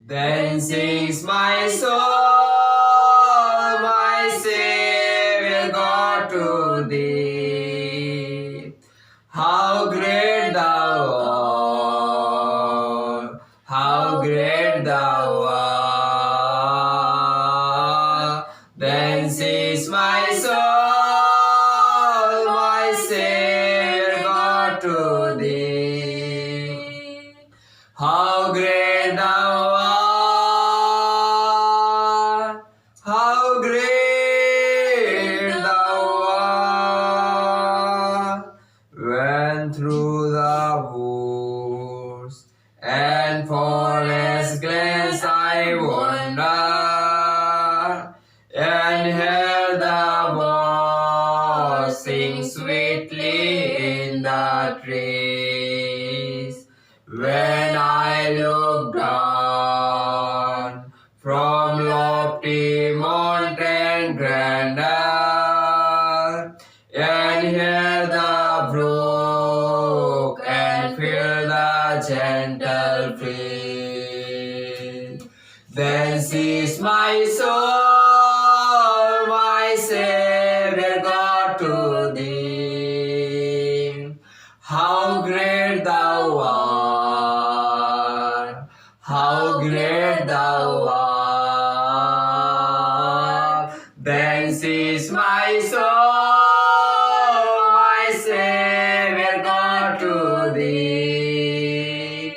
Then sings my soul, my Savior God to thee. How great thou art, how great thou art. Then sings my soul, my Savior God to thee. How great thou art, how great thou art. When through the woods and forest glens I wander, and hear the birds sing sweetly in the trees. When I look down from lofty mountain grandeur, and hear the brook and feel the gentle breeze, then cease my soul, my Savior God to thee. How great thou art, how great thou art. Then cease my soul, my Savior God to thee.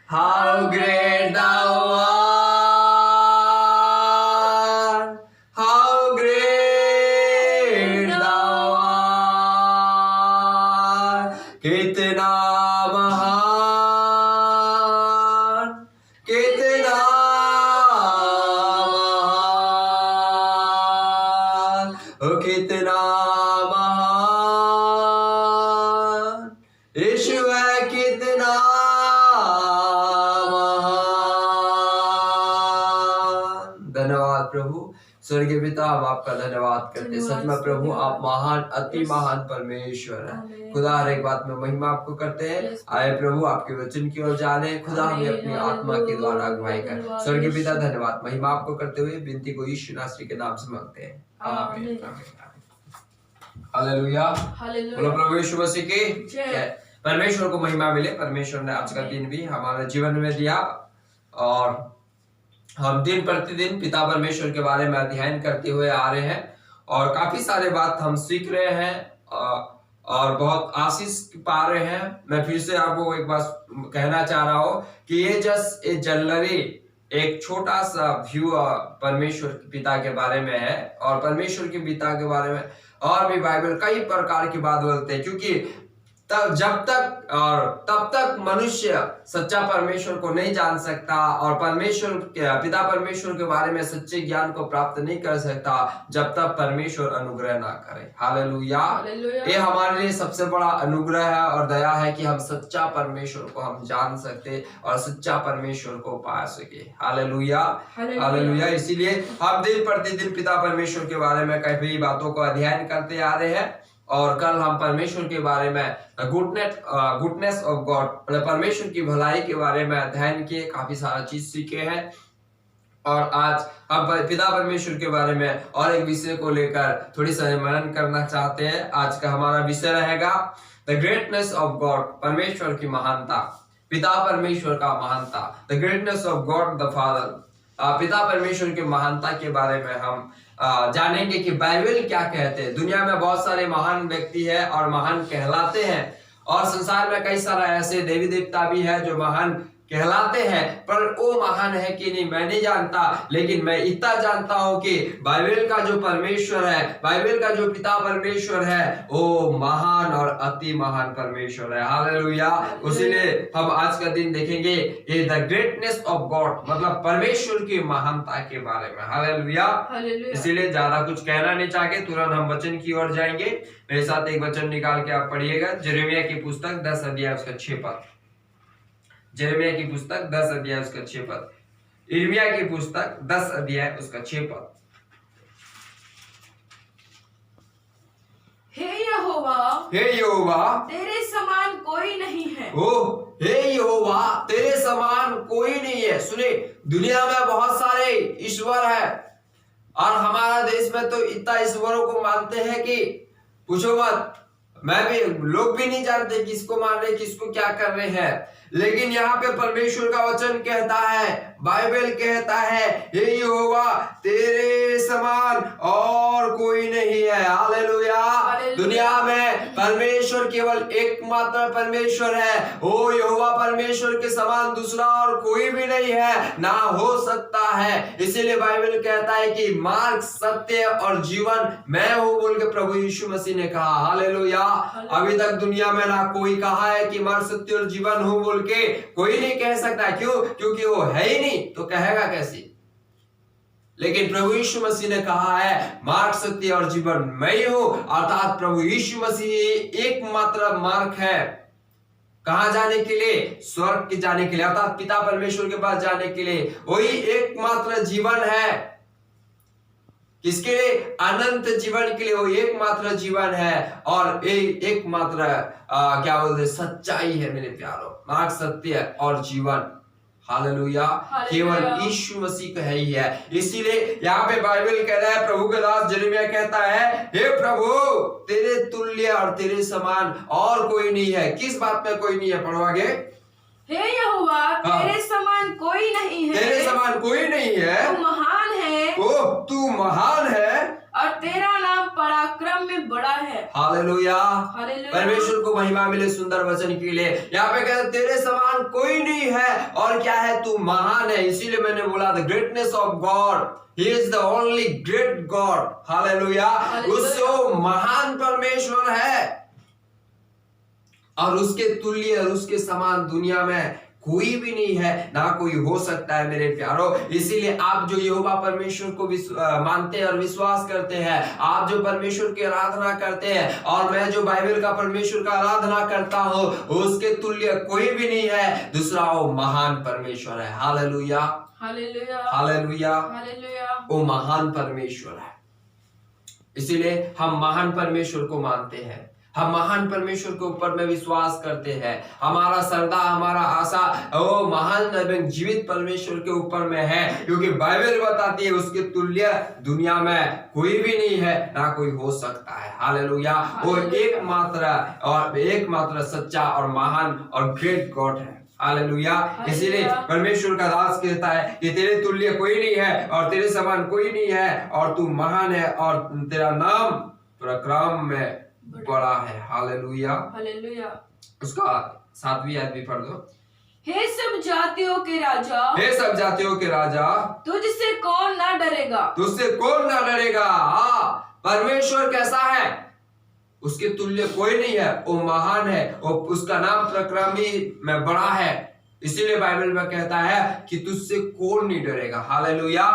How great thou art, how great thou art. कितना महान, कितना महान, ओ कितना महान यीशु है, कितना महान। धन्यवाद प्रभु। स्वर्गीय पिता, हम आपका धन्यवाद करते हैं। सच में प्रभु आप महान, अति महान परमेश्वर है। खुदा हर एक बात में महिमा आपको करते हैं। आए प्रभु आपके वचन की ओर जाने, खुदा हमें अपनी आत्मा के द्वारा अगुवाई कर। स्वर्गीय पिता धन्यवाद, महिमा आपको करते हुए विनती को यीशु नासरी के नाम से मांगते हैं, आमीन। हालेलुया, बोलो प्रभु यीशु मसीह की जय। परमेश्वर को महिमा मिले। परमेश्वर ने आज का दिन भी हमारे जीवन में दिया और हम दिन प्रतिदिन पिता परमेश्वर के बारे में अध्ययन करते हुए आ रहे हैं और काफी सारे बात हम सीख रहे हैं और बहुत आशीष पा रहे हैं। मैं फिर से आपको एक बार कहना चाह रहा हूँ कि ये जस्ट ए जनरली एक छोटा सा व्यू परमेश्वर के पिता के बारे में है और परमेश्वर के पिता के बारे में और भी बाइबल कई प्रकार की बात बोलते हैं, क्योंकि तब जब तक और तब तक मनुष्य सच्चा परमेश्वर को नहीं जान सकता और परमेश्वर पिता परमेश्वर के बारे में सच्चे ज्ञान को प्राप्त नहीं कर सकता जब तक परमेश्वर अनुग्रह ना करे। हालेलुया। ये हमारे लिए सबसे बड़ा अनुग्रह है और दया है कि हम सच्चा परमेश्वर को हम जान सकते और सच्चा परमेश्वर को पा सके। Hallelujah, hallelujah. इसीलिए हम दिन प्रतिदिन पिता परमेश्वर के बारे में कई बातों को अध्ययन करते आ रहे हैं और कल हम परमेश्वर के बारे में गुडनेस ऑफ गॉड मतलब परमेश्वर की भलाई के बारे में अध्ययन किए, काफी सारा चीज सीखे हैं। और आज हम पिता परमेश्वर के बारे में और एक विषय को लेकर थोड़ी सा मनन करना चाहते हैं। आज का हमारा विषय रहेगा द ग्रेटनेस ऑफ गॉड, परमेश्वर की महानता, पिता परमेश्वर का महानता। The greatness of God the father, पिता परमेश्वर की महानता के बारे में हम जानेंगे कि बाइबल क्या कहते हैं। दुनिया में बहुत सारे महान व्यक्ति है और महान कहलाते हैं और संसार में कई सारा ऐसे देवी देवता भी है जो महान कहलाते हैं, पर वो महान है कि नहीं मैं नहीं जानता, लेकिन मैं इतना जानता हूं कि बाइबल का जो परमेश्वर है, बाइबल का जो पिता परमेश्वर है, वो महान और अति महान परमेश्वर है। हालेलुया। उसीलिए हम आज का दिन देखेंगे ये द ग्रेटनेस ऑफ गॉड, मतलब परमेश्वर की महानता के बारे में। हालेलुया। इसीलिए ज्यादा कुछ कहना नहीं चाहते, तुरंत हम वचन की ओर जाएंगे। मेरे साथ एक वचन निकाल के आप पढ़िएगा, यिर्मयाह की पुस्तक 10 अध्याय उसका 6 पद। यिर्मयाह की पुस्तक 10 अध्याय उसका 6 पद। यिर्मयाह की पुस्तक 10 अध्याय उसका 6 पद। हे यहोवा, हे यहोवा, तेरे समान कोई नहीं है। हे यहोवा, तेरे समान कोई नहीं है। सुने, दुनिया में बहुत सारे ईश्वर है और हमारा देश में तो इतना ईश्वरों को मानते हैं कि पूछो मत। मैं भी, लोग भी नहीं जानते किसको मान रहे, किसको क्या कर रहे हैं। लेकिन यहाँ पे परमेश्वर का वचन कहता है, बाइबल कहता है, हे यहोवा, तेरे समान और कोई नहीं है। हालेलुया। दुनिया में परमेश्वर केवल एकमात्र परमेश्वर है। ओ यहोवा परमेश्वर के समान दूसरा और कोई भी नहीं है, ना हो सकता है। इसीलिए बाइबल कहता है कि मार्ग, सत्य और जीवन मैं हूं बोल के प्रभु यीशु मसीह ने कहा। हालेलुया। अभी तक दुनिया में ना कोई कहा है कि मार्ग, सत्य और जीवन हूं बोल के, कोई नहीं कह सकता। क्यों? क्योंकि वो है ही नहीं, तो कहेगा कैसे? लेकिन प्रभु यीशु मसीह ने कहा है, मार्ग, सत्य और जीवन मैं ही हूं। अर्थात प्रभु यीशु मसीह एकमात्र मार्ग है। कहां जाने के लिए? स्वर्ग के जाने के लिए, अर्थात पिता परमेश्वर के पास जाने के लिए। वही एकमात्र जीवन है। किसके लिए? अनंत जीवन के लिए वो एकमात्र जीवन है और एकमात्र क्या बोलते, सच्चाई है मेरे प्यारों। मार्ग, सत्य और जीवन। हालेलुया। केवल यीशु मसीह का ही है। इसीलिए यहाँ पे बाइबल कह रहा है, प्रभु का दास यिर्मयाह कहता है, हे प्रभु, तेरे तुल्य और तेरे समान और कोई नहीं है। किस बात में कोई नहीं है? पढ़ो आगे। हे यहोवा, तेरे समान कोई नहीं है। तेरे समान कोई नहीं है। तू महान है। तू महान है और तेरा नाम पराक्रम में बड़ा है। हालेलुया। हालेलुया। परमेश्वर को महिमा मिले सुंदर वचन के लिए। यहाँ पे कहते तेरे समान कोई नहीं है और क्या है? तू महान है। इसीलिए मैंने बोला the greatness of God, he is the only great God. Hallelujah. उससे महान परमेश्वर है और उसके तुल्य और उसके समान दुनिया में कोई भी नहीं है, ना कोई हो सकता है मेरे प्यारों। इसीलिए आप जो यहोवा परमेश्वर को मानते हैं और विश्वास करते हैं, आप जो परमेश्वर की आराधना करते हैं और मैं जो बाइबल का परमेश्वर का आराधना करता हूं, उसके तुल्य कोई भी नहीं है। दूसरा वो महान परमेश्वर है। Hallelujah, hallelujah, hallelujah, hallelujah. वो महान परमेश्वर है। इसीलिए हम महान परमेश्वर को मानते हैं। हम महान परमेश्वर के ऊपर में विश्वास करते हैं। हमारा श्रद्धा, हमारा आशा वो महान एवं जीवित परमेश्वर के ऊपर में है, क्योंकि बाइबल बताती है उसके तुल्य दुनिया में कोई भी नहीं है, ना कोई हो सकता है। हालेलुया। वो एकमात्र सच्चा और महान और ग्रेट गॉड है। हालेलुया। इसीलिए परमेश्वर का दास कहता है कि तेरे तुल्य कोई नहीं है और तेरे समान कोई नहीं है और तू महान है और तेरा नाम पराक्रम में बड़ा है। Hallelujah, hallelujah. उसका 7वीं आयत भी पढ़ दो। हे सब जातियों के राजा, हे सब जातियों के राजा, तुझसे कौन ना डरेगा? तुझसे कौन ना डरेगा? हाँ, परमेश्वर कैसा है? उसके तुल्य कोई नहीं है। वो महान है और उसका नाम पराक्रमी में बड़ा है। इसीलिए बाइबल में कहता है कि तुझसे कौन नहीं डरेगा। Hallelujah,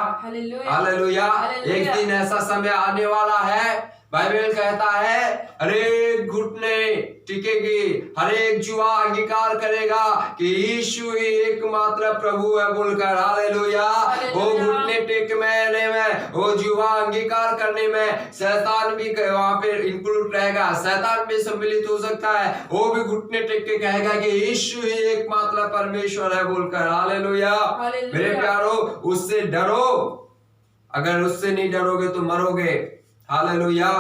hallelujah. एक दिन ऐसा समय आने वाला है, बाइबल कहता है हर एक घुटने टिकेगी, हर एक जुआ अंगीकार करेगा कि यीशु ही एकमात्र प्रभु है बोलकर। हालेलुया। वो घुटने टेकने में, वो जुआ अंगीकार करने में शैतान भी वहां पे इंक्लूड रहेगा। शैतान भी सम्मिलित हो सकता है। वो भी घुटने टेक के कहेगा कि यीशु ही एकमात्र परमेश्वर है बोलकर। हालेलुया। मेरे प्यारो, उससे डरो। अगर उससे नहीं डरोगे तो मरोगे। हालेलुया।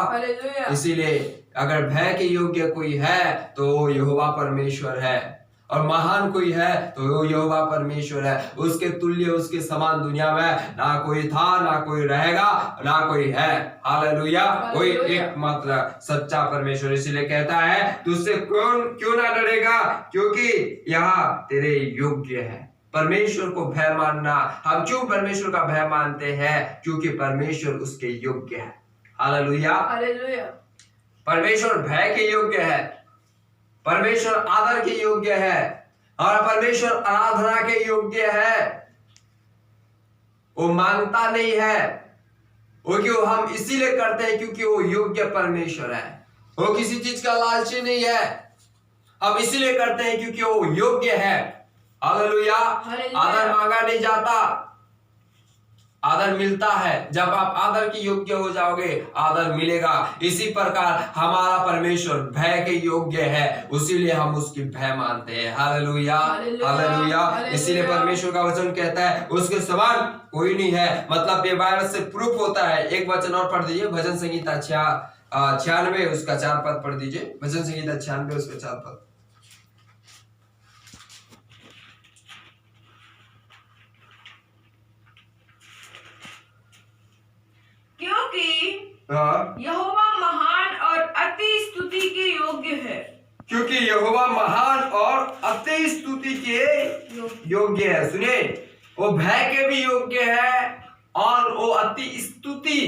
इसीलिए अगर भय के योग्य कोई है तो वो यहोवा परमेश्वर है और महान कोई है तो वो यहोवा परमेश्वर है। उसके तुल्य, उसके समान दुनिया में ना कोई था, ना कोई रहेगा, ना कोई है। हालेलुया। कोई एकमात्र सच्चा परमेश्वर। इसीलिए कहता है तुझसे कौन क्यों ना डरेगा, क्योंकि यहाँ तेरे योग्य है। परमेश्वर को भय मानना, हम क्यों परमेश्वर का भय मानते हैं? क्योंकि परमेश्वर उसके योग्य है। Hallelujah, hallelujah. परमेश्वर भय के योग्य है, परमेश्वर आदर के योग्य है और परमेश्वर आराधना के योग्य है। वो मांगता नहीं है, वो क्यों? हम इसीलिए करते हैं क्योंकि वो योग्य परमेश्वर है। वो किसी चीज का लालची नहीं है, हम इसीलिए करते हैं क्योंकि वो योग्य है। हालेलुया। आदर मांगा नहीं जाता, आदर मिलता है। जब आप आदर के योग्य हो जाओगे, आदर मिलेगा। इसी प्रकार हमारा परमेश्वर भय के योग्य है, उसीलिए हम उसकी भय मानते हैं। Hallelujah, hallelujah. इसीलिए परमेश्वर का वचन कहता है उसके समान कोई नहीं है। मतलब ये बाइबल से प्रूफ होता है। एक वचन और पढ़ दीजिए, भजन संगीता 96 उसका 4 पद पढ़ दीजिए। भजन संगीता 96 उसका 4 पद। क्योंकि यहोवा महान और अति स्तुति के योग्य है। क्योंकि यहोवा महान और अति स्तुति के योग्य है। सुनिए, वो भय के भी योग्य है और वो अति स्तुति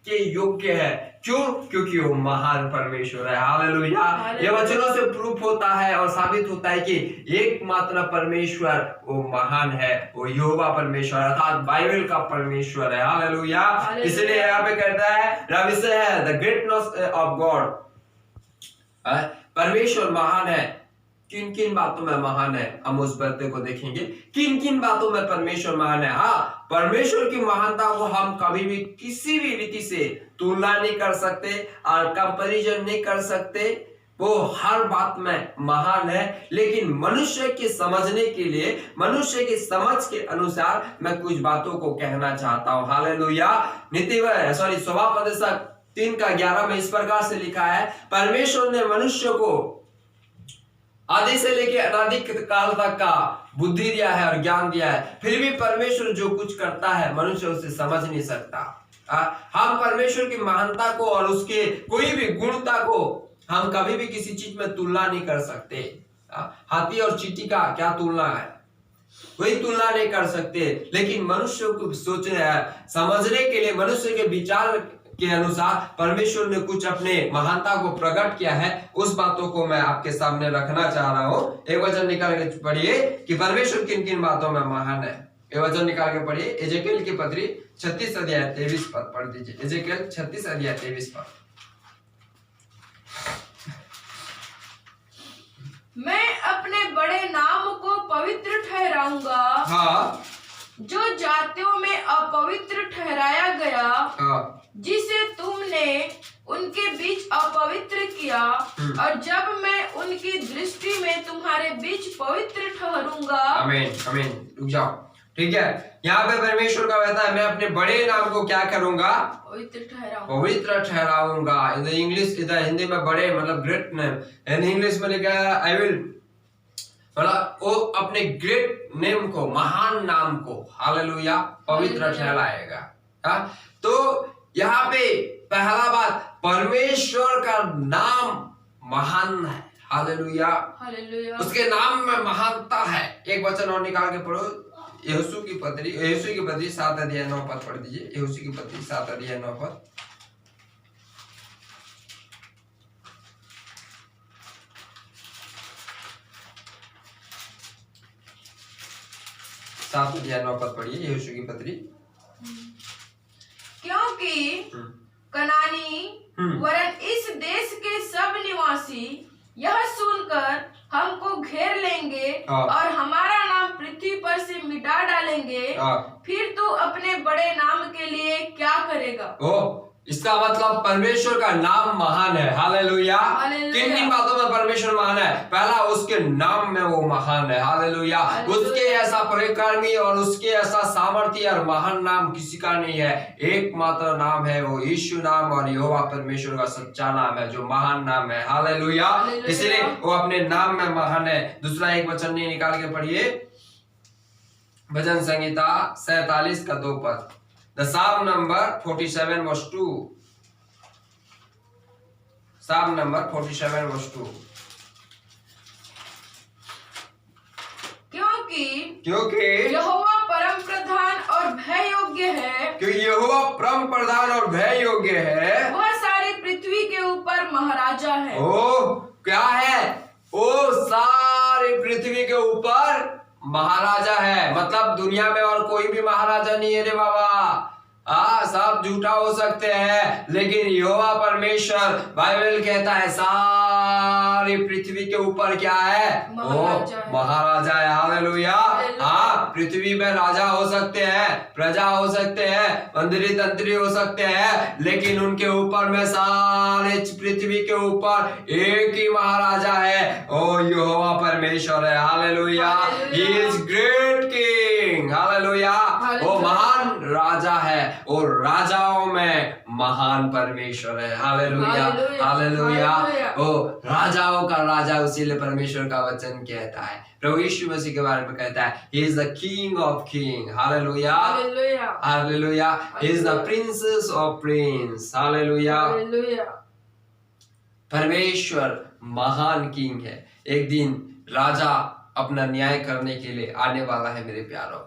के योग्य है। क्यों? क्योंकि वो महान परमेश्वर है। हालेलुया। ये वचनों से प्रूफ होता है और साबित होता है कि एकमात्र परमेश्वर वो महान है, वो यहोवा परमेश्वर अर्थात बाइबल का परमेश्वर है। हालेलुया। इसलिए यहाँ पे कहता है रब से है द ग्रेटनेस ऑफ गॉड। परमेश्वर महान है। किन किन बातों में महान है, हम उस बातें को देखेंगे। किन किन बातों में परमेश्वर महान है। हाँ, परमेश्वर की महानता को हम कभी भी किसी भी रीति से तुलना नहीं कर सकते और कंपैरिजन नहीं कर सकते। वो हर बात में महान है। लेकिन मनुष्य के समझने के लिए, मनुष्य की समझ के अनुसार मैं कुछ बातों को कहना चाहता हूँ। हालेलुया। स्वभावोपदेशक 3:11 में इस प्रकार से लिखा है, परमेश्वर ने मनुष्य को आदि से लेके अनादि काल तक का बुद्धि दिया है और ज्ञान दिया है, फिर भी परमेश्वर जो कुछ करता है मनुष्य उसे समझ नहीं सकता। हम परमेश्वर की महानता को और उसके कोई भी गुणता को हम कभी भी किसी चीज में तुलना नहीं कर सकते। हाथी और चींटी का क्या तुलना है, कोई तुलना नहीं कर सकते। लेकिन मनुष्य को सोचने समझने के लिए, मनुष्य के विचार के अनुसार परमेश्वर ने कुछ अपने महानता को प्रकट किया है। उस बातों को मैं आपके सामने रखना चाह रहा हूं। एक वचन निकाल के पढ़िए कि परमेश्वर किन किन बातों में महान है। एक वचन निकाल के पढ़िए, एजेकिएल की पत्री 36 अध्याय 23 पद पढ़ दीजिए। एजेकिएल 36 अध्याय 23 पद। मैं अपने बड़े नाम को पवित्र ठहराऊंगा। हाँ, जो जातियों में अपवित्र ठहराया गया, हाँ, जिसे तुमने उनके बीच अपवित्र किया, और जब मैं उनकी दृष्टि में तुम्हारे बीच पवित्र ठहरूंगा। आमीन, आमीन। रुक जाओ, ठीक है। यहाँ पे परमेश्वर का कहता है मैं अपने बड़े नाम को क्या करूंगा, पवित्र ठहराऊंगा, पवित्र ठहराऊंगा। इन इंग्लिश, इधर हिंदी में बड़े मतलब ग्रेट नेम, इन इंग्लिश में लिखा है आई विल, मतलब वो अपने ग्रेट नेम को, महान नाम को, हालेलुया, पवित्र ठहराएगा। तो यहाँ पे पहला बात, परमेश्वर का नाम महान है। Hallelujah, hallelujah. उसके उसके नाम में महानता है। एक वचन और निकाल के पढ़ो, यहोशू की पत्री 7 अध्याय 9 पद पढ़ दीजिए। यहोशू की पत्री 7 अध्याय 9 पद। सात अध्याय 9 पद पढ़िए, यहोशू की पत्री। क्योंकि कनानी वरन इस देश के सब निवासी यह सुनकर हमको घेर लेंगे और हमारा नाम पृथ्वी पर से मिटा डालेंगे, फिर तू अपने बड़े नाम के लिए क्या करेगा। इसका मतलब परमेश्वर का नाम महान है। हालेलुया। किन किन बातों में परमेश्वर महान है? पहला, उसके नाम में वो महान है। हालेलुया। उसके ऐसा परिक्रमी और उसके ऐसा सामर्थ्य और महान नाम किसी का नहीं है। एकमात्र नाम है वो यीशु नाम, और यहोवा परमेश्वर का सच्चा नाम है जो महान नाम है। हालेलुया। इसलिए वो अपने नाम में महान है। दूसरा एक वचन नहीं निकाल के पढ़िए, भजन संहिता 47 का 2 पद। The Psalm number 47 verse 2. Psalm number 47 verse 2. क्योंकि यहोवा परम प्रधान और भय योग्य है। क्योंकि यहोवा परम प्रधान और भय योग्य है। वह सारी पृथ्वी के ऊपर महाराजा है। ओ क्या है? ओ सारी पृथ्वी के ऊपर महाराजा है। मतलब दुनिया में और कोई भी महाराजा नहीं है रे बाबा। सब झूठा हो सकते हैं, लेकिन यहोवा परमेश्वर, बाइबल कहता है सारी पृथ्वी के ऊपर क्या है? वो महाराजा है। हालेलुया। हाँ, पृथ्वी में राजा हो सकते हैं, प्रजा हो सकते हैं, मंत्री तंत्री हो सकते हैं, लेकिन उनके ऊपर में सारे पृथ्वी के ऊपर एक ही महाराजा है, ओ यहोवा परमेश्वर है। Hallelujah. He is great king. Hallelujah. वो महान राजा है और राजाओं में महान परमेश्वर है। हालेलुया। हालेलुया। वो राजाओं का राजा, उसीलिए परमेश्वर का वचन कहता है, प्रभु यीशु मसीह के बारे में कहता है, he is the king of king। Hallelujah. Hallelujah. he is the princess of prince। Hallelujah. परमेश्वर महान किंग है। एक दिन राजा अपना न्याय करने के लिए आने वाला है मेरे प्यारों।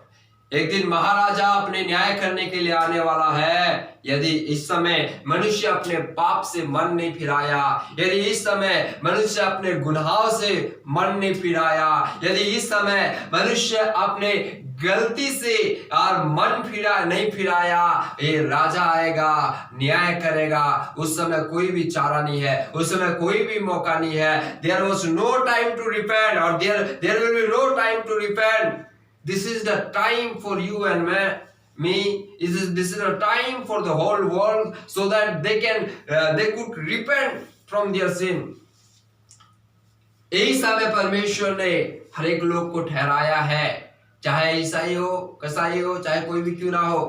एक दिन महाराजा अपने न्याय करने के लिए आने वाला है। यदि इस समय मनुष्य अपने पाप से मन नहीं फिराया, यदि इस समय मनुष्य अपने गुनाहों से मन नहीं फिराया, यदि इस समय मनुष्य अपने गलती से और मन नहीं फिराया, ये राजा आएगा, न्याय करेगा। उस समय कोई भी चारा नहीं है, उस समय कोई भी मौका नहीं है। There was no time to repent और there will be no time to repent. This is the time for you and me. This is a time for the whole world, so that they could repent from their sin. यही समय परमेश्वर ने हर एक लोग को ठहराया है, चाहे ईसाई हो, कसाई हो, चाहे कोई भी क्यों ना हो।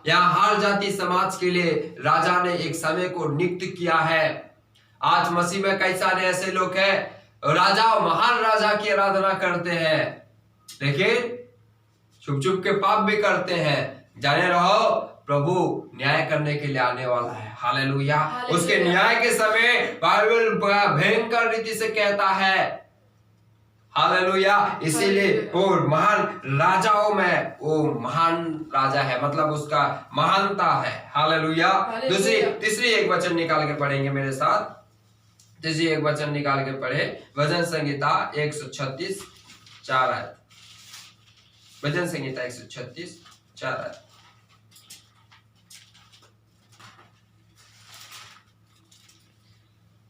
यहाँ हर जाति समाज के लिए राजा ने एक समय को नियुक्त किया है। आज मसीह में कई सारे ऐसे लोग हैं, राजा, महान राजा की आराधना करते हैं, लेकिन छुप छुप के पाप भी करते हैं। जाने रहो, प्रभु न्याय करने के लिए आने वाला है। हालेलुया। उसके न्याय के समय बाइबल भयंकर रीति से कहता है। हालेलुया। इसीलिए वो महान राजाओं में वो महान राजा है, मतलब उसका महानता है। हालेलुया। तीसरी एक वचन निकाल के पढ़ेंगे मेरे साथ। तीसरी एक वचन निकाल के पढ़े, भजन संहिता 136 4 आयत। भजन संहिता 136 4 आयत।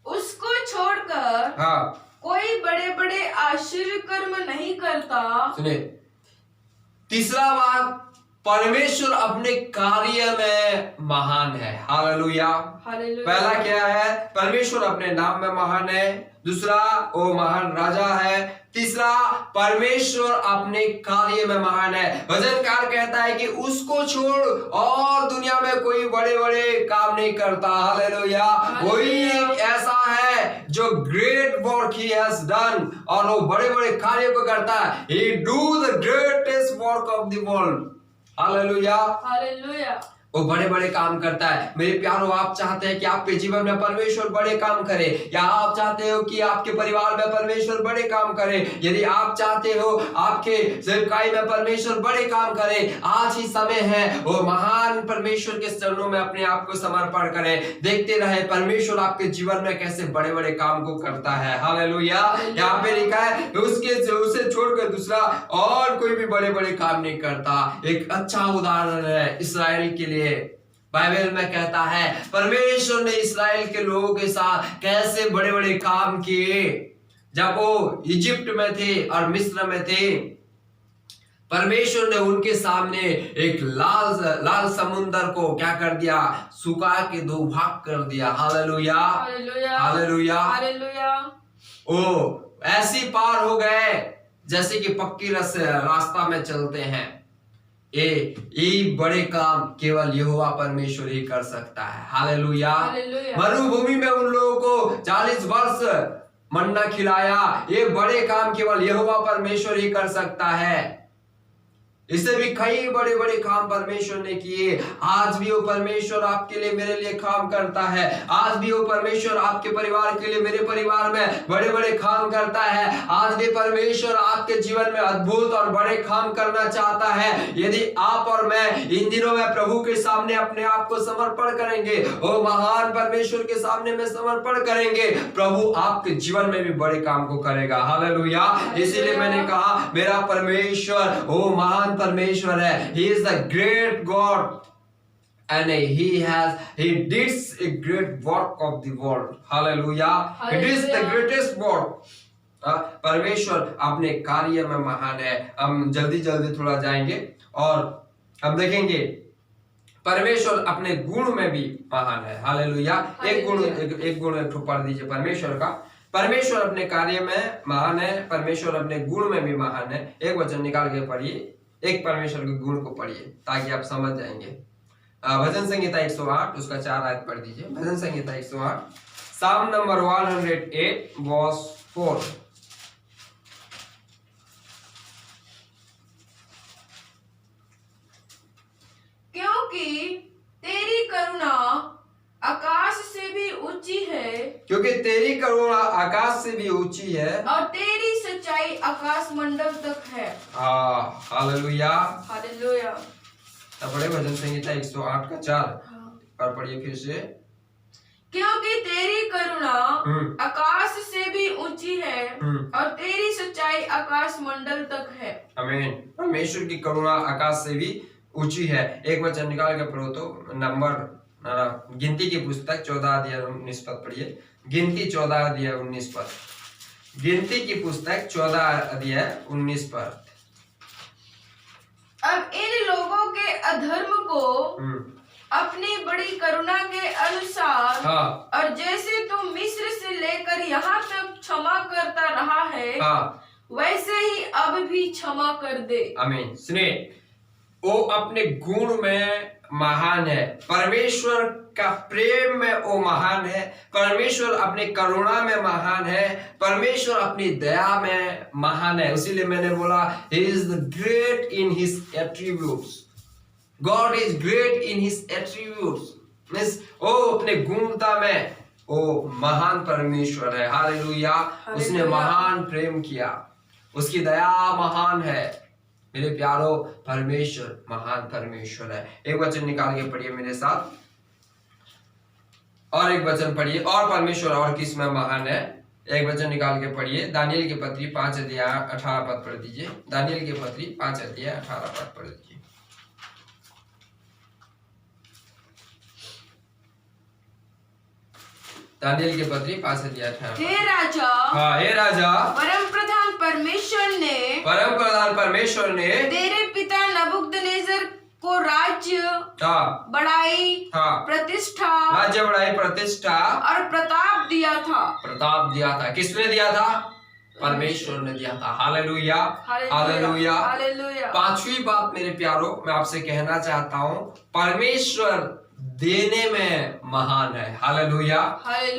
उसको छोड़कर कोई बड़े बड़े आश्चर्य कर्म नहीं करता। सुने, तीसरा बात, परमेश्वर अपने कार्य में महान है। हालेलुया। पहला क्या है? परमेश्वर अपने नाम में महान है। दूसरा, वो महान राजा है। तीसरा, परमेश्वर अपने कार्य में महान है। भजनकार कहता है कि उसको छोड़ और दुनिया में कोई बड़े बड़े काम नहीं करता। हालेलुया। वही एक ऐसा है जो great work he has done, और वो बड़े बड़े कार्य को करता है। ही do the greatest work of the world. Hallelujah. Hallelujah. वो बड़े बड़े काम करता है। मेरे प्यारों, आप चाहते हैं कि आपके जीवन में परमेश्वर बड़े काम करे, या आप चाहते हो कि आपके परिवार में परमेश्वर बड़े काम करे? यदि आप चाहते हो आपके सेवकाई में परमेश्वर बड़े काम करे, आज ही समय है वो महान परमेश्वर के चरणों में अपने आप को समर्पण करें। देखते रहे परमेश्वर आपके जीवन में कैसे बड़े बड़े काम को करता है। हालेलुया। यहाँ पे लिखा है उसे छोड़कर दूसरा और कोई भी बड़े बड़े काम नहीं करता। एक अच्छा उदाहरण है इस्राएल के लिए। बाइबल में कहता है परमेश्वर ने इस्राएल के लोगों के साथ कैसे बड़े बड़े काम किए। जब वो इजिप्ट में थे और मिस्र में थे, परमेश्वर ने उनके सामने एक लाल समुंदर को क्या कर दिया? सुखा के 2 भाग कर दिया। हालेलुया। हालेलुया। हालेलुया। ओ ऐसी पार हो गए जैसे कि पक्की रास्ता में चलते हैं। ये बड़े काम केवल यहोवा परमेश्वर ही कर सकता है। हालेलुया। मरुभूमि में उन लोगों को 40 वर्ष मन्ना खिलाया। ये बड़े काम केवल यहोवा परमेश्वर ही कर सकता है। इससे भी कई बड़े बड़े काम परमेश्वर ने किए। आज भी वो परमेश्वर आपके लिए, मेरे लिए काम करता है। आज भी वो परमेश्वर आपके परिवार के लिए, मेरे परिवार में बड़े बड़े काम करता है। आज भी परमेश्वर आपके जीवन में अद्भुत और बड़े काम करना चाहता है। यदि आप और मैं इन दिनों में प्रभु के सामने अपने आप को समर्पण करेंगे, वो महान परमेश्वर के सामने में समर्पण करेंगे, प्रभु आपके जीवन में भी बड़े काम को करेगा। हालेलुया। इसीलिए मैंने कहा मेरा परमेश्वर वो महान परमेश्वर है। He is the great God and he did a great work of the world. Hallelujah. It is the greatest work. परमेश्वर अपने कार्य में महान है। हम जल्दी जल्दी थोड़ा जाएंगे और हम देखेंगे परमेश्वर अपने गुण में भी महान है। हालेलुया। एक गुण पढ़ दीजिए परमेश्वर का। परमेश्वर अपने कार्य में महान है, परमेश्वर अपने गुण में भी महान है। एक वचन निकाल के पढ़िए, एक परमेश्वर के गुण को पढ़िए ताकि आप समझ जाएंगे। भजन संहिता 108 उसका 4 आयत पढ़ दीजिए। भजन संहिता 108 साम नंबर 108 वर्स 4। क्योंकि तेरी करुणा आकाश से भी ऊंची है, क्योंकि तेरी करुणा आकाश से भी ऊंची है और तेरी सच्चाई आकाश मंडल तक है। हालेलुया। हालेलुया। अब पढ़े भजन संहिता 108 का 4 और पढ़िए फिर से। क्योंकि तेरी करुणा आकाश से भी ऊंची है और तेरी सच्चाई आकाश मंडल तक है। आमीन। परमेश्वर की करुणा आकाश से भी ऊंची है। एक वचन निकाल के पढ़ो तो नंबर गिनती की पुस्तक 14 अध्याय 19 पद पढ़िए। गिनती 14 अध्याय 19 पद। गिनती की पुस्तक 14 अध्याय 19 पद। अब इन लोगों के अधर्म को अपनी बड़ी करुणा के अनुसार और जैसे तू मिस्र से लेकर यहाँ तक क्षमा करता रहा है वैसे ही अब भी क्षमा कर दे। आमीन। सुनिए, वो अपने गुण में महान है, परमेश्वर का प्रेम में वो महान है, परमेश्वर अपनी करुणा में महान है, परमेश्वर अपनी दया में महान है। इसीलिए मैंने बोला he is great in his attributes. God is great in his attributes. Means वो अपने गुणता में वो महान परमेश्वर है। हालेलुया। उसने महान प्रेम किया, उसकी दया महान है। मेरे प्यारो, परमेश्वर महान परमेश्वर है। एक वचन निकाल के पढ़िए मेरे साथ, और एक वचन पढ़िए। और परमेश्वर और किस में महान है? एक वचन निकाल के पढ़िए। दानियल की पत्री 5 अध्याय 18 पद पढ़ दीजिए। दानियल की पत्री 5 अध्याय 18 पद पढ़ दीजिए। दानियल की पत्री 5 अध्याय 18। हे राजा, हे राजा, परम प्रधान परमेश्वर ने तेरे पिता नबूकदनेस्सर को राज्य, बड़ाई, प्रतिष्ठा, राज्य, बड़ाई, प्रतिष्ठा और प्रताप दिया था। प्रताप दिया था। किसने दिया था? परमेश्वर ने दिया था। हालेलुया। हालेलुया। हालेलुया। पांचवी बात मेरे प्यारो मैं आपसे कहना चाहता हूँ, परमेश्वर देने में महान है। हालेलुया।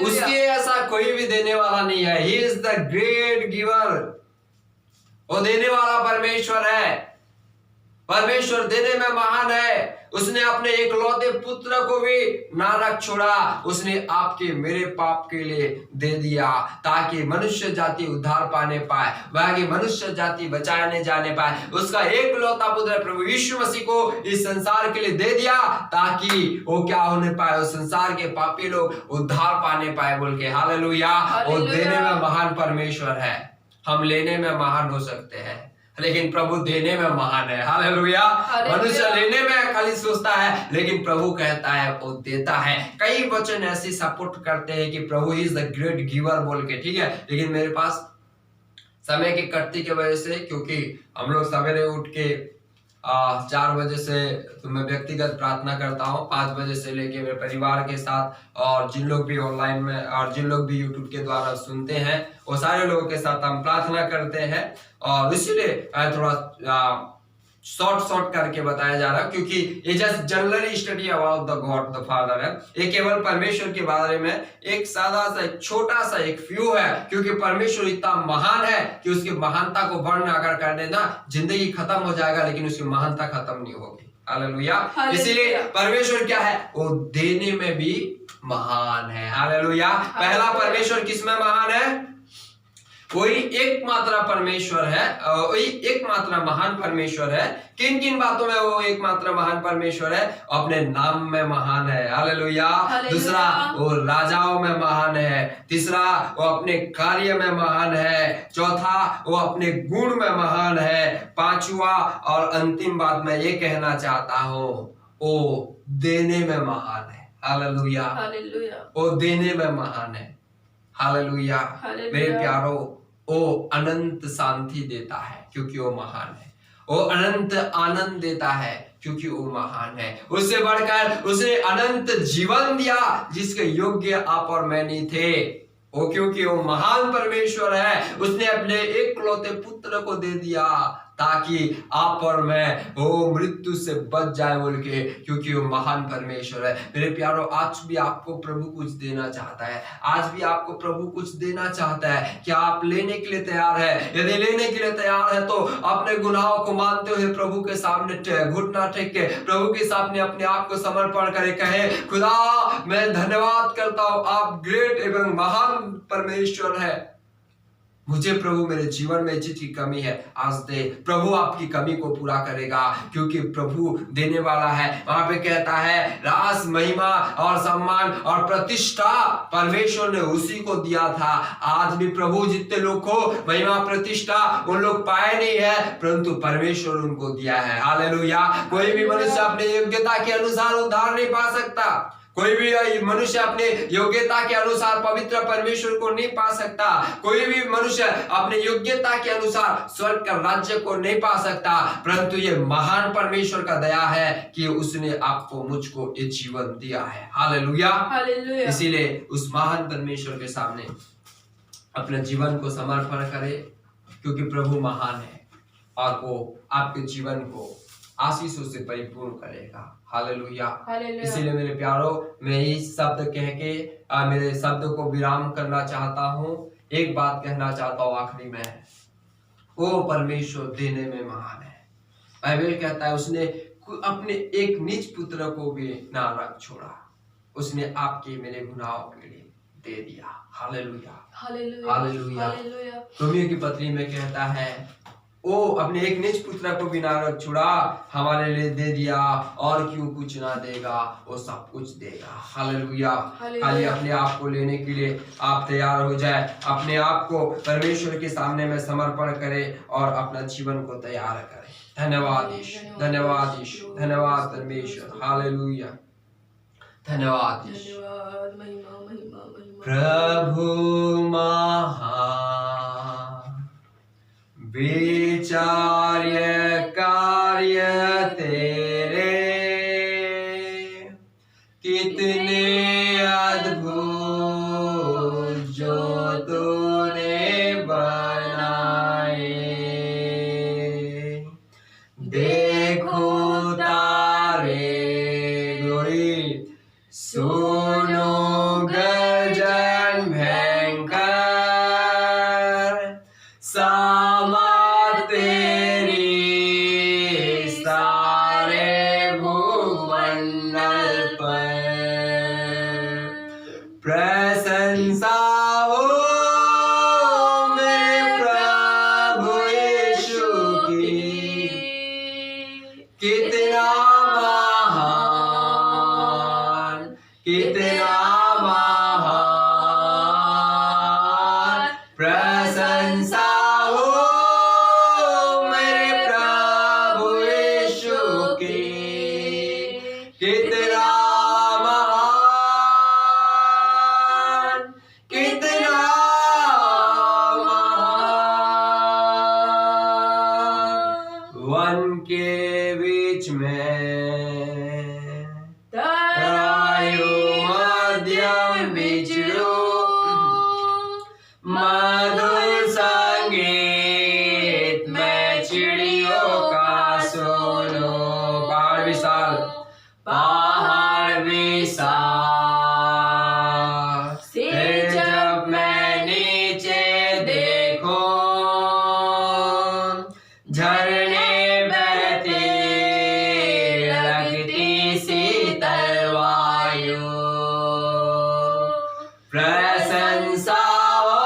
उसके ऐसा कोई भी देने वाला नहीं है। He is the great giver. वो देने वाला परमेश्वर है। परमेश्वर देने में महान है। उसने अपने एकलौते पुत्र को भी ना रख छोड़ा, उसने आपके मेरे पाप के लिए दे दिया ताकि मनुष्य जाति उद्धार पाने पाए, बाकी मनुष्य जाति बचाने जाने पाए। उसका एकलौता पुत्र प्रभु यीशु मसीह को इस संसार के लिए दे दिया ताकि वो क्या होने पाए, उस संसार के पापी लोग उद्धार पाने पाए बोल के। हालेलुया। वो देने में महान परमेश्वर है। हम लेने में महान हो सकते हैं लेकिन प्रभु देने में महान है। हालेलुया। मनुष्य लेने में खाली सोचता है लेकिन प्रभु कहता है वो देता है। कई वचन ऐसे सपोर्ट करते हैं कि प्रभु इज द ग्रेट गिवर बोल के, ठीक है। लेकिन मेरे पास समय की कटती की वजह से, क्योंकि हम लोग सवेरे उठ के 4 बजे से तो मैं व्यक्तिगत प्रार्थना करता हूँ, 5 बजे से लेके मेरे परिवार के साथ, और जिन लोग भी ऑनलाइन में और जिन लोग भी यूट्यूब के द्वारा सुनते हैं वो सारे लोगों के साथ हम प्रार्थना करते हैं। और इसीलिए थोड़ा शॉर्ट करके बताया जा रहा है, क्योंकि ये just generally study about the God the father है। ये केवल परमेश्वर के बारे में एक सादा सा एक छोटा सा एक व्यू है, क्योंकि परमेश्वर इतना महान है कि उसकी महानता को वर्ण अगर कर देना जिंदगी खत्म हो जाएगा लेकिन उसकी महानता खत्म नहीं होगी। हालेलुया। इसीलिए परमेश्वर क्या है, वो देने में भी महान है। हालेलुया। पहला परमेश्वर किसमें महान है? कोई एकमात्र परमेश्वर है, वही एकमात्र महान परमेश्वर है। किन किन बातों में वो एकमात्र महान परमेश्वर है? अपने नाम में महान है। हालेलुया। दूसरा, वो राजाओं में महान है। तीसरा, वो अपने कार्य में महान है। चौथा, वो अपने गुण में महान है। पांचवा और अंतिम बात मैं ये कहना चाहता हूँ, वो देने में महान है। हालेलुया, हालेलुया, वो देने में महान है। Hallelujah, hallelujah. मेरे प्यारो, वो अनंत शांति देता है क्योंकि वो महान है। वो अनंत आनंद देता है क्योंकि वो महान है। उससे बढ़कर उसने अनंत जीवन दिया जिसके योग्य आप और मैं नहीं थे। वो क्योंकि वो महान परमेश्वर है, उसने अपने एकलौते पुत्र को दे दिया ताकि आप और मैं वो मृत्यु से बच जाए बोल के, क्योंकि वो महान परमेश्वर है। मेरे प्यारो, आज भी आपको प्रभु कुछ देना चाहता है। आज भी आपको प्रभु कुछ देना चाहता है। क्या आप लेने के लिए तैयार है? यदि लेने के लिए तैयार है तो अपने गुनाहों को मानते हुए प्रभु के सामने घुटना टेक के प्रभु के सामने अपने आप को समर्पण करे, कहे खुदा मैं धन्यवाद करता हूँ, आप ग्रेट एवं महान परमेश्वर है। मुझे प्रभु मेरे जीवन में चीज की कमी है, आज दे। प्रभु आपकी कमी को पूरा करेगा क्योंकि प्रभु देने वाला है। वहां पे कहता है राज, महिमा और सम्मान और प्रतिष्ठा परमेश्वर ने उसी को दिया था। आज भी प्रभु जितने लोग को महिमा प्रतिष्ठा उन लोग पाए नहीं है, परंतु परमेश्वर उनको दिया है। हालेलुया। कोई भी मनुष्य अपने योग्यता के अनुसार उद्धार नहीं पा सकता। कोई भी मनुष्य अपने योग्यता के अनुसार पवित्र परमेश्वर को नहीं पा सकता। कोई भी मनुष्य अपने योग्यता के अनुसार स्वर्ग का राज्य को नहीं पा सकता, परंतु ये महान परमेश्वर का दया है कि उसने आपको मुझको ये जीवन दिया है। Hallelujah, hallelujah. इसीलिए उस महान परमेश्वर के सामने अपने जीवन को समर्पण करें क्योंकि प्रभु महान है और वो आपके जीवन को आशीषों से परिपूर्ण करेगा। हालेलुया। इसीलिए मेरे प्यारो, मैं इस शब्द कह के मेरे शब्द को विराम करना चाहता हूँ। एक बात कहना चाहता हूँ आखिरी में, वो परमेश्वर देने में महान है। बाइबल कहता है उसने अपने एक निज पुत्र को भी ना रख छोड़ा, उसने आपके मेरे गुनाहों के लिए दे दिया। Hallelujah, hallelujah. रोमियो की पत्री में कहता है वो अपने एक निज पुत्र को बिना रख छुड़ा हमारे लिए दे दिया, और क्यों कुछ ना देगा, वो सब कुछ देगा। हालेलुया। खाली अपने आप को लेने के लिए आप तैयार हो जाए, अपने आप को परमेश्वर के सामने में समर्पण करें और अपना जीवन को तैयार करें। धन्यवाद यीशु, धन्यवाद यीशु, धन्यवाद परमेश्वर। हालेलुया, धन्यवाद यीशु। प्रभु महान विचार्य कार्य तेरे, कितने अद्भुत जो तूने बनाए। देखो तारे गोरी, सुनो गर्जन भयंकर, सामर्थ तेरी सारे भूमंडल पर। प्रशंसा हो मेरे प्रभु यीशु की, कितना महान, कितना महान। प्रशंसा कितना महान, कितना महान। वन के बीच में तरायु मध्यम बिछड़ो, मधुर संगीत में चिड़ियों का सुनो। पहाड़ विशाल, पहाड़ विशाल से जब मैं नीचे देखो, झरने बहते लगती शीतल वायु। प्रशंसा हो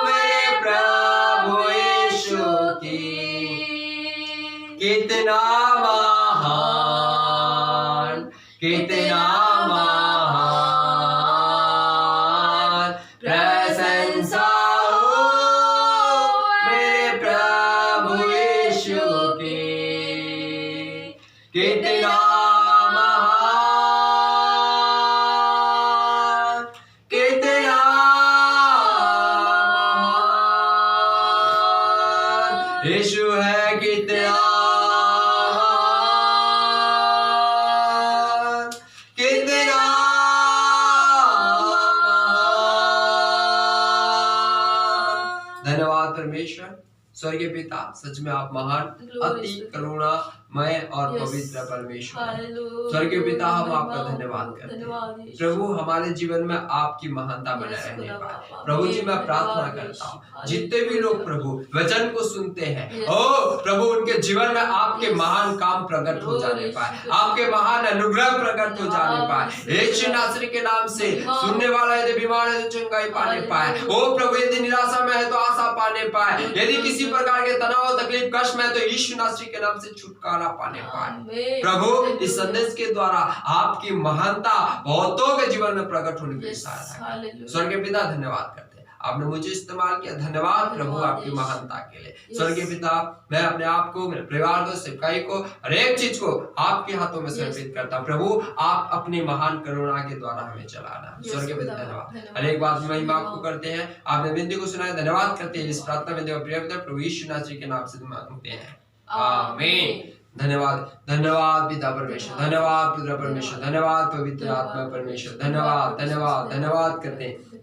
मेरे प्रभु यीशु की, कितना महान, कितना महान। प्रशंसा हो मेरे प्रभु यीशु की, कितना महान, कितना महान यीशु है, कितना महान, कितना महान। धन्यवाद परमेश्वर, स्वर्गीय पिता, सच में आप महान, अति करुणामय और पवित्र परमेश्वर। स्वर्गीय पिता, हम आपका धन्यवाद करते हैं प्रभु, हमारे जीवन में आपकी महानता बने रहने पाए। प्रभु जी, मैं प्रार्थना करता हूँ जितने भी लोग प्रभु वचन को सुनते हैं, ओ प्रभु, उनके जीवन में आपके महान काम प्रकट हो जाने पाए, आपके महान अनुग्रह प्रकट हो जाने पाए। यीशु नासरी के नाम से सुनने वाला यदि बीमार है तो चंगाई पाने पाए, ओ प्रभु यदि निराशा में है तो आशा पाने पाए, यदि किसी प्रकार के तनाव तकलीफ कष्ट में है तो यीशु नासरी के नाम से छुटकारा पाने पाए। प्रभु, इस संदेश के द्वारा आपकी महानता बहुतों के जीवन में प्रकट होने की सहायता। स्वर्गीय पिता, धन्यवाद करते हैं, आपने मुझे इस्तेमाल किया। धन्यवाद प्रभु आपकी महानता के लिए। स्वर्गीय पिता, मैं अपने आप को, मेरे परिवार को, सेवकाई को, हर एक चीज को आपके हाथों में समर्पित करता हूँ। प्रभु, आप अपनी महान करुणा के द्वारा हमें चलाना। स्वर्गीय पिता, धन्यवाद। हर एक बात महिमा आपको करते हैं, आपने विनती को सुना है, धन्यवाद करते हैं। इस प्रार्थना में प्रिय पिता प्रभु यीशु नासरी के नाम से मांगते हैं, आमीन। धन्यवाद, धन्यवाद पिता परमेश्वर, धन्यवाद पुत्र परमेश्वर, धन्यवाद पवित्र आत्मा परमेश्वर, धन्यवाद धन्यवाद धन्यवाद करते हैं,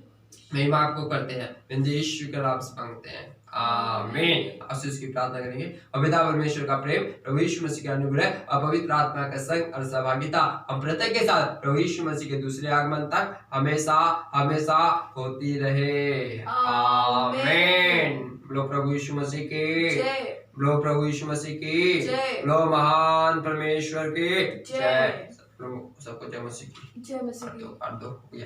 महिमा आपको करते हैं, विनती यीशु के नाम से मांगते हैं, आमीन। आशीष की प्रार्थना करेंगे। और पिता परमेश्वर का प्रेम, प्रभु यीशु मसीह का अनुग्रह और पवित्र आत्मा का संग और सहभागिता हम प्रत्येक के साथ प्रभु यीशु मसीह के दूसरे आगमन तक हमेशा हमेशा होती रहे, आमीन। बोलो प्रभु यीशु मसीह के, बोलो प्रभु यीशु मसीह की, बोलो महान परमेश्वर के जय। सबको जय मसीह की, जय मसीह की।